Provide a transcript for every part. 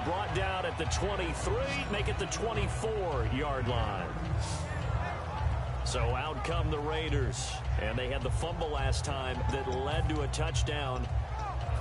brought down at the 23, make it the 24-yard line. So out come the Raiders, and they had the fumble last time that led to a touchdown.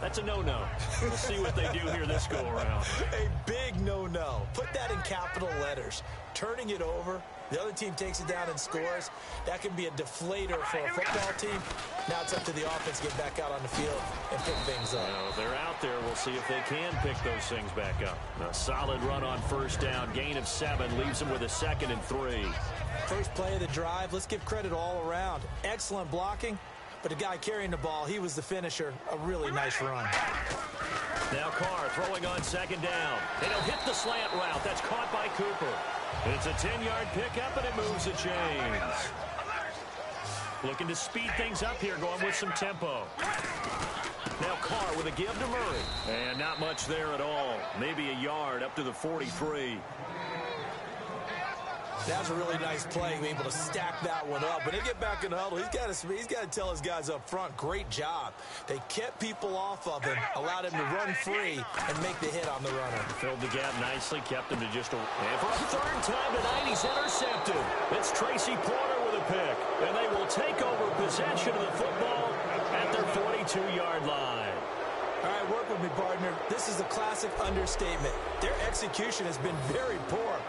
That's a no-no. We'll see what they do here this go-around. A big no-no. Put that in capital letters. Turning it over, the other team takes it down and scores. That can be a deflator for a football team. Now it's up to the offense to get back out on the field and pick things up. Well, if they're out there, we'll see if they can pick those things back up. A solid run on first down. Gain of 7 leaves them with a 2nd and 3. First play of the drive. Let's give credit all around. Excellent blocking. But the guy carrying the ball, he was the finisher. A really nice run. Now Carr throwing on 2nd down. And he'll hit the slant route. That's caught by Cooper. It's a 10-yard pickup, and it moves the chains. Looking to speed things up here, going with some tempo. Now Carr with a give to Murray. And not much there at all. Maybe a yard up to the 43. That was a really nice play, being able to stack that one up. When they get back in the huddle, he's got to tell his guys up front, great job. They kept people off of him, allowed him to run free, and make the hit on the runner. Filled the gap nicely, kept him to just a... And for a third time tonight, he's intercepted. It's Tracy Porter with a pick, and they will take over possession of the football at their 42-yard line. All right, work with me, partner. This is a classic understatement. Their execution has been very poor.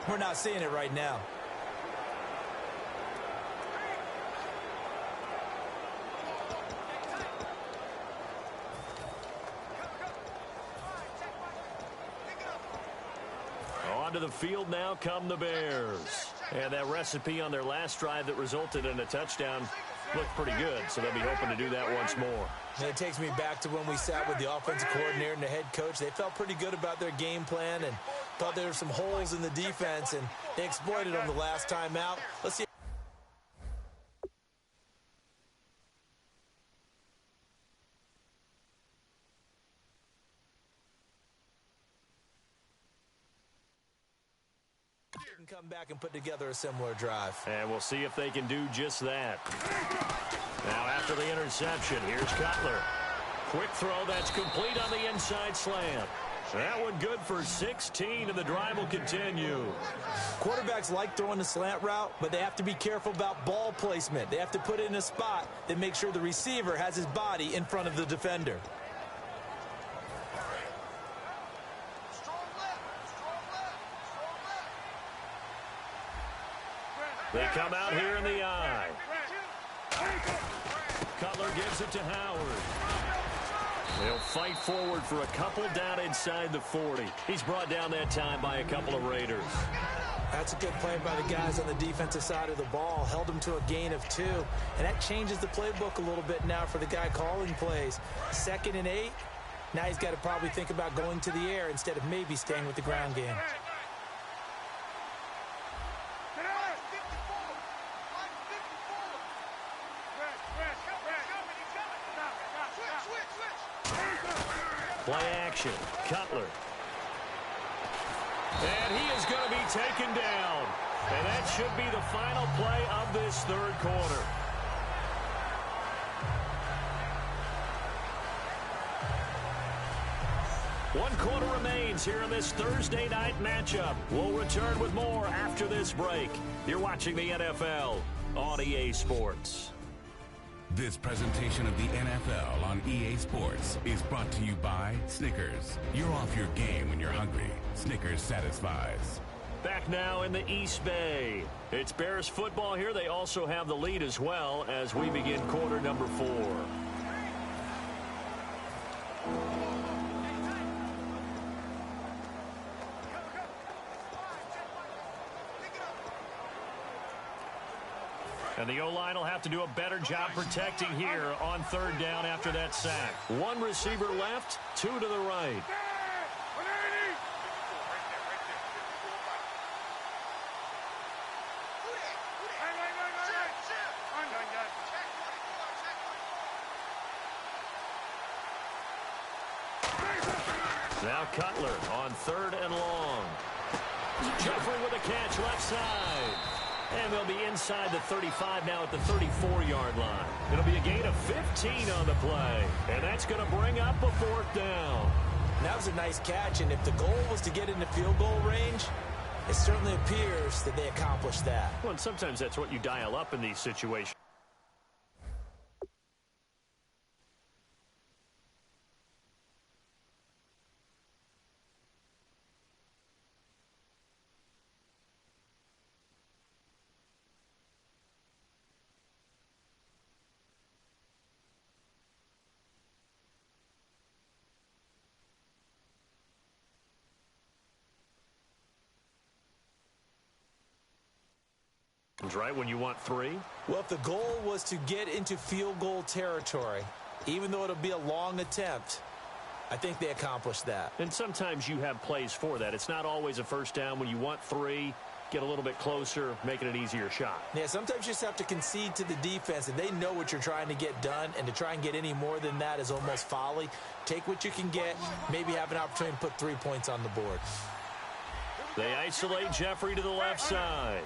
We're not seeing it right now. Onto the field now come the Bears. And that recipe on their last drive that resulted in a touchdown looked pretty good, so they'll be hoping to do that once more. And it takes me back to when we sat with the offensive coordinator and the head coach. They felt pretty good about their game plan and thought there were some holes in the defense, and they exploited them the last time out. Let's see. Come back and put together a similar drive. And we'll see if they can do just that. Now after the interception, here's Cutler. Quick throw that's complete on the inside slant. That one good for 16, and the drive will continue. Quarterbacks like throwing the slant route, but they have to be careful about ball placement. They have to put it in a spot that makes sure the receiver has his body in front of the defender. They come out here in the eye. Cutler gives it to Howard. They'll fight forward for a couple down inside the 40. He's brought down that time by a couple of Raiders. That's a good play by the guys on the defensive side of the ball. Held them to a gain of 2. And that changes the playbook a little bit now for the guy calling plays. 2nd and 8. Now he's got to probably think about going to the air instead of maybe staying with the ground game. Play action. Cutler. And he is going to be taken down. And that should be the final play of this third quarter. One quarter remains here in this Thursday night matchup. We'll return with more after this break. You're watching the NFL on EA Sports. This presentation of the NFL on EA Sports is brought to you by Snickers. You're off your game when you're hungry. Snickers satisfies. Back now in the East Bay. It's Bears football here. They also have the lead as well as we begin quarter number 4. And the O-line will have to do a better job protecting here on third down after that sack. One receiver left, 2 to the right. Now Cutler on 3rd and long. Jeffrey with a catch left side. And they'll be inside the 35 now at the 34-yard line. It'll be a gain of 15 on the play. And that's going to bring up a 4th down. That was a nice catch, and if the goal was to get into field goal range, it certainly appears that they accomplished that. Well, and sometimes that's what you dial up in these situations. Right when you want 3. Well, if the goal was to get into field goal territory, even though it'll be a long attempt, I think they accomplished that. And sometimes you have plays for that. It's not always a first down. When you want 3, get a little bit closer, make it an easier shot. Yeah, sometimes you just have to concede to the defense, and they know what you're trying to get done, and to try and get any more than that is almost folly. Take what you can get, maybe have an opportunity to put 3 points on the board. They isolate Jeffrey to the left side.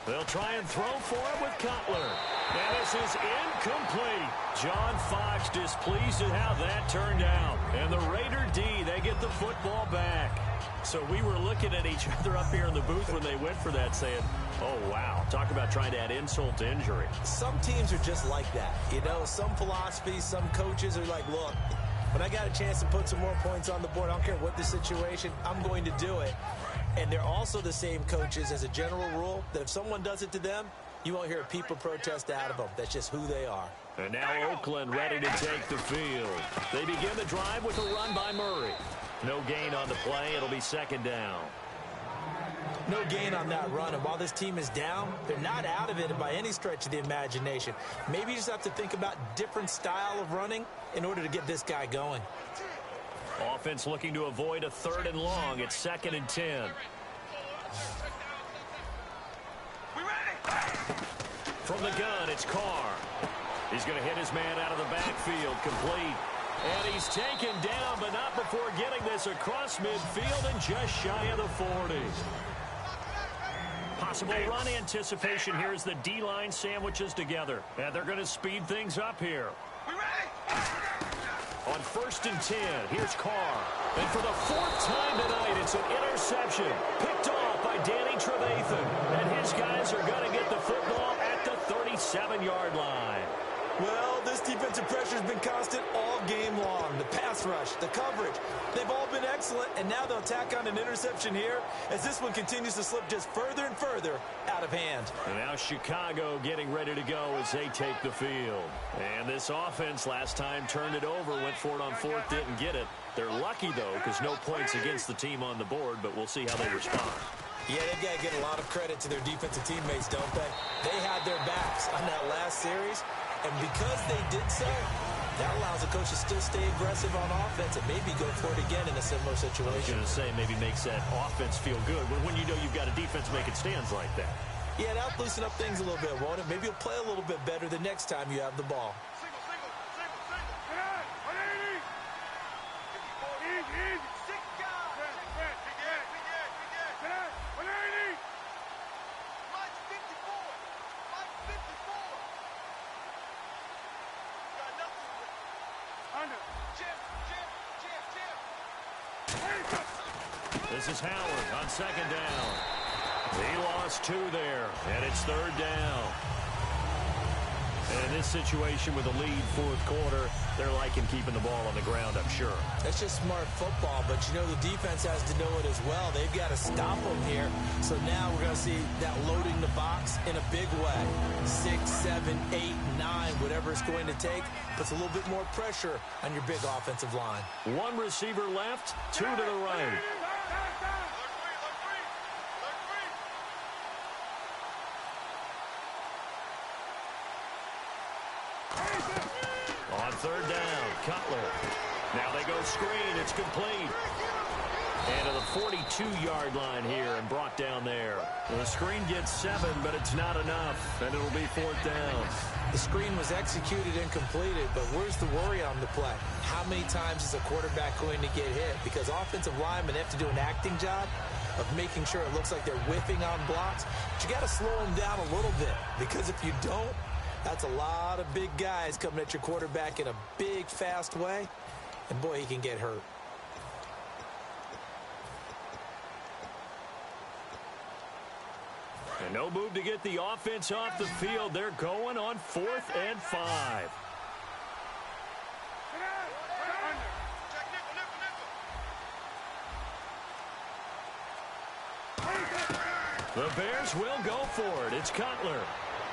They'll try and throw for him with Cutler. And this is incomplete. John Fox displeased at how that turned out. And the Raider D, they get the football back. So we were looking at each other up here in the booth when they went for that saying, oh, wow, talk about trying to add insult to injury. Some teams are just like that. You know, some philosophies, some coaches are like, look, when I got a chance to put some more points on the board, I don't care what the situation, I'm going to do it. And they're also the same coaches as a general rule that if someone does it to them, you won't hear a people protest out of them. That's just who they are. And now Oakland ready to take the field. They begin the drive with a run by Murray. No gain on the play. It'll be 2nd down. No gain on that run. And while this team is down, they're not out of it by any stretch of the imagination. Maybe you just have to think about different style of running in order to get this guy going. Offense looking to avoid a 3rd and long. It's 2nd and 10. From the gun, it's Carr. He's going to hit his man out of the backfield, complete. And he's taken down, but not before getting this across midfield and just shy of the 40. Possible run anticipation here as the D-line sandwiches together. And they're going to speed things up here. On 1st and 10, here's Carr. And for the 4th time tonight, it's an interception. Picked off by Danny Trevathan. And his guys are going to get the football at the 37-yard line. Well, this defensive pressure has been constant all game long. The pass rush, the coverage, they've all been excellent, and now they'll tack on an interception here as this one continues to slip just further and further out of hand. And now Chicago getting ready to go as they take the field. And this offense last time turned it over, went for it on 4th, didn't get it. They're lucky, though, because no points against the team on the board, but we'll see how they respond. Yeah, they've got to get a lot of credit to their defensive teammates, don't they? They had their backs on that last series. And because they did so, that allows the coach to still stay aggressive on offense and maybe go for it again in a similar situation. I was going to say maybe makes that offense feel good when you know you've got a defense making stands like that. Yeah, that'll loosen up things a little bit, won't it? Maybe you'll play a little bit better the next time you have the ball. This is Howard on 2nd down. He lost 2 there, and it's 3rd down. And in this situation with a lead 4th quarter, they're liking keeping the ball on the ground, I'm sure. That's just smart football, but you know the defense has to know it as well. They've got to stop them here. So now we're going to see that loading the box in a big way. 6, 7, 8, 9, whatever it's going to take, puts a little bit more pressure on your big offensive line. 1 receiver left, 2 to the right. On 3rd down, Cutler. Now they go screen. It's complete. And to the 42-yard line here and brought down there. The screen gets 7, but it's not enough, and it'll be 4th down. The screen was executed and completed, but where's the worry on the play? How many times is a quarterback going to get hit? Because offensive linemen have to do an acting job of making sure it looks like they're whiffing on blocks. But you got to slow them down a little bit, because if you don't, that's a lot of big guys coming at your quarterback in a big, fast way, and boy, he can get hurt. And no move to get the offense off the field. They're going on 4th and 5. The Bears will go for it. It's Cutler.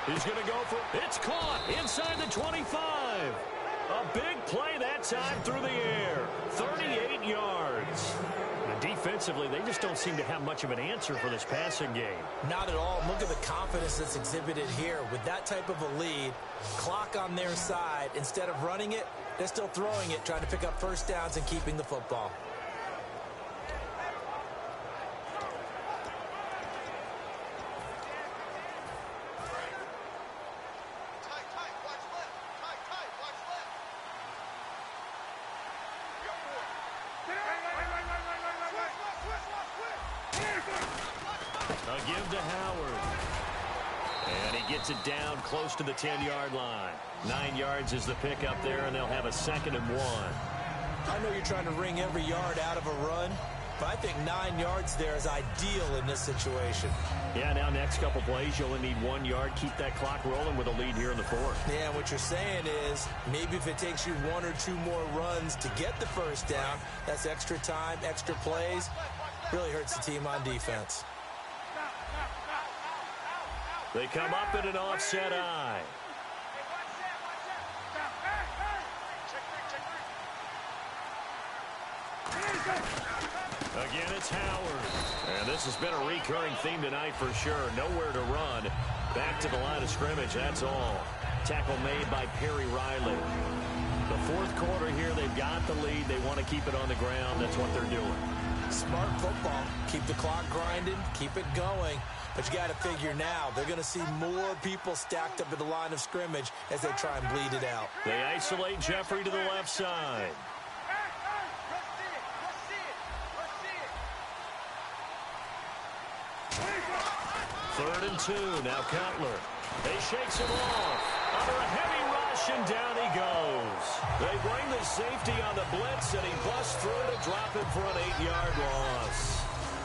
He's going to go for it. It's caught inside the 25. A big play that time through the air. 38 yards. Defensively, they just don't seem to have much of an answer for this passing game. Not at all. Look at the confidence that's exhibited here. With that type of a lead, clock on their side, instead of running it, they're still throwing it, trying to pick up first downs and keeping the football. A give to Howard. And he gets it down close to the 10-yard line. 9 yards is the pickup there, and they'll have a 2nd and 1. I know you're trying to wring every yard out of a run, but I think 9 yards there is ideal in this situation. Yeah, now next couple plays, you only need 1 yard. Keep that clock rolling with a lead here in the 4th. Yeah, what you're saying is maybe if it takes you 1 or 2 more runs to get the first down, that's extra time, extra plays. Really hurts the team on defense. They come up in an offset eye. Again, it's Howard. And this has been a recurring theme tonight for sure. Nowhere to run. Back to the line of scrimmage, that's all. Tackle made by Perry Riley. The 4th quarter here, they've got the lead. They want to keep it on the ground. That's what they're doing. Smart football. Keep the clock grinding. Keep it going. But you got to figure now, they're going to see more people stacked up at the line of scrimmage as they try and bleed it out. They isolate Jeffrey to the left side. Third and 2. Now Cutler. He shakes him off. Under a heavy rush, and down he goes. They bring the safety on the blitz, and he busts through to drop him for an 8-yard loss.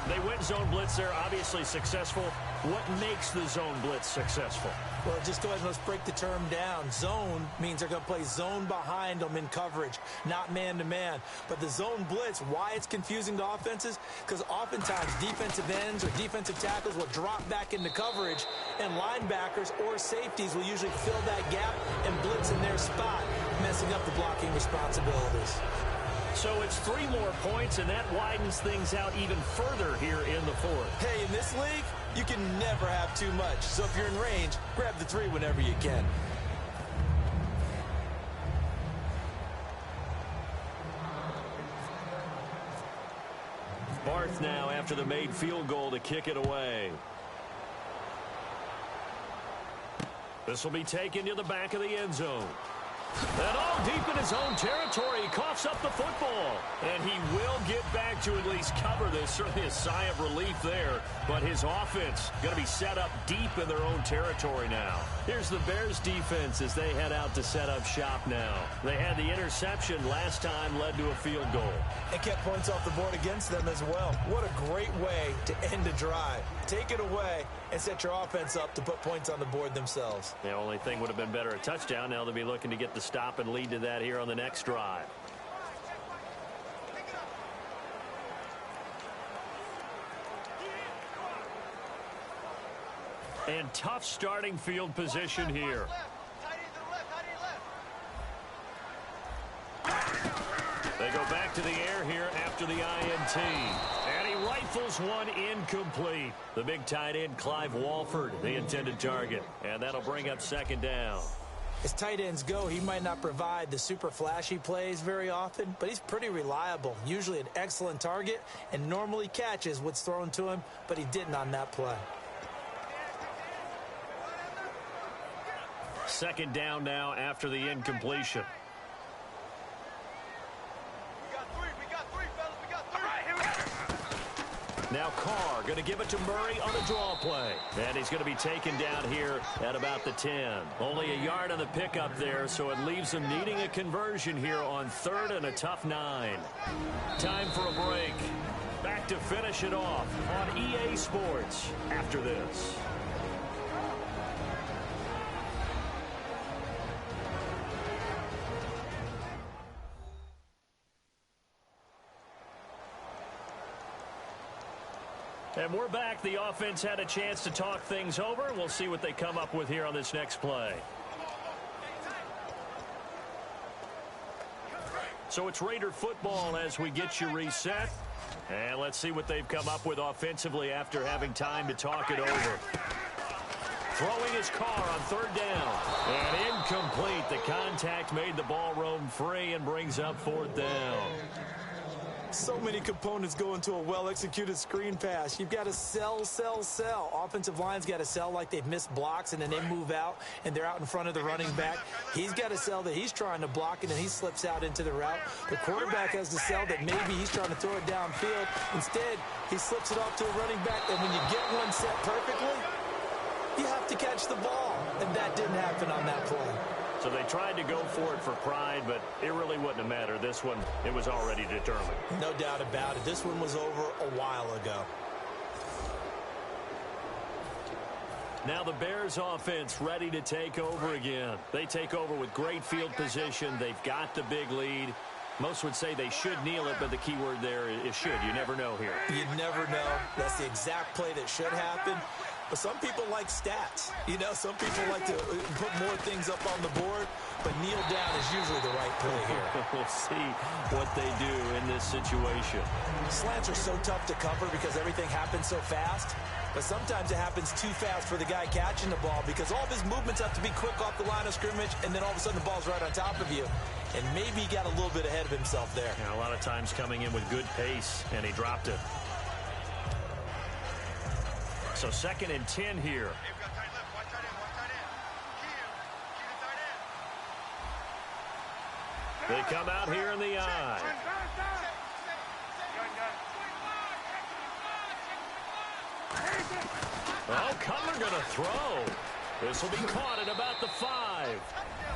They went zone blitz there, obviously successful. What makes the zone blitz successful? Well, just go ahead and let's break the term down. Zone means they're going to play zone behind them in coverage, not man-to-man. But the zone blitz, why it's confusing to offenses? Because oftentimes defensive ends or defensive tackles will drop back into coverage, and linebackers or safeties will usually fill that gap and blitz in their spot, messing up the blocking responsibilities. So it's 3 more points, and that widens things out even further here in the 4th. Hey, in this league, you can never have too much. So if you're in range, grab the 3 whenever you can. Barth now after the made field goal to kick it away. This will be taken to the back of the end zone. And all deep in his own territory, he coughs up the football. And he will get back to at least cover this. Certainly a sigh of relief there. But his offense going to be set up deep in their own territory now. Here's the Bears defense as they head out to set up shop now. They had the interception last time, led to a field goal. And kept points off the board against them as well. What a great way to end a drive. Take it away and set your offense up to put points on the board themselves. The only thing would have been better a touchdown. Now they'll be looking to get the stop and lead to that here on the next drive. And tough starting field position here. They go back to the air here after the INT. And he rifles one incomplete. The big tight end, Clive Walford, the intended target. And that'll bring up 2nd down. As tight ends go, he might not provide the super flashy plays very often, but he's pretty reliable, usually an excellent target, and normally catches what's thrown to him, but he didn't on that play. Second down now after the incompletion. Now Carr going to give it to Murray on a draw play. And he's going to be taken down here at about the 10. Only a yard on the pickup there, so it leaves him needing a conversion here on 3rd and a tough 9. Time for a break. Back to finish it off on EA Sports after this. And we're back. The offense had a chance to talk things over. We'll see what they come up with here on this next play. So it's Raider football as we get you reset. And let's see what they've come up with offensively after having time to talk it over. Throwing his Carr on 3rd down. And incomplete. The contact made the ball roam free and brings up 4th down. So many components go into a well-executed screen pass. You've got to sell. Offensive line's got to sell like they've missed blocks, and then they move out, and they're out in front of the running back. He's got to sell that he's trying to block, and then he slips out into the route. The quarterback has to sell that maybe he's trying to throw it downfield. Instead, he slips it off to a running back, and when you get one set perfectly, you have to catch the ball, and that didn't happen on that play. So they tried to go for it for pride, but it really wouldn't have mattered. This one, it was already determined. No doubt about it. This one was over a while ago. Now the Bears offense ready to take over again. They take over with great field position. They've got the big lead. Most would say they should kneel it, but the key word there is should. You never know here. You never know. That's the exact play that should happen. But some people like stats. You know, some people like to put more things up on the board, but kneel down is usually the right play here. We'll see what they do in this situation. Slants are so tough to cover because everything happens so fast. But sometimes it happens too fast for the guy catching the ball because all of his movements have to be quick off the line of scrimmage, and then all of a sudden the ball's right on top of you. And maybe he got a little bit ahead of himself there. Yeah, a lot of times coming in with good pace, and he dropped it. So 2nd and 10 here. They come out here in the eye. Oh, Cutler going to throw. This will be caught at about the 5.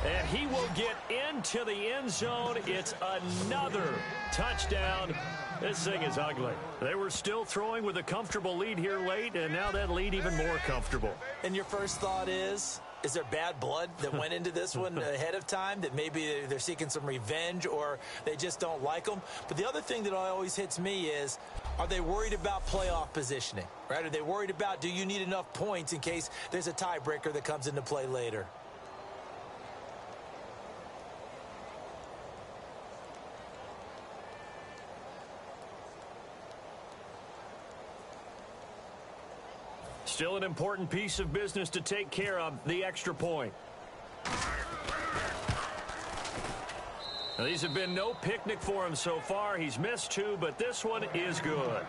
And he will get into the end zone. It's another touchdown. This thing is ugly. They were still throwing with a comfortable lead here late, and now that lead even more comfortable. And your first thought is there bad blood that went into this one ahead of time, that maybe they're seeking some revenge or they just don't like them? But the other thing that always hits me is, are they worried about playoff positioning? Right? Are they worried about, do you need enough points in case there's a tiebreaker that comes into play later? Still an important piece of business to take care of, the extra point. Now, these have been no picnic for him so far. He's missed 2, but this one is good.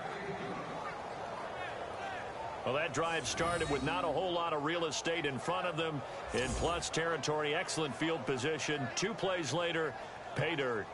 Well, that drive started with not a whole lot of real estate in front of them. In plus territory, excellent field position. 2 plays later, pay dirt.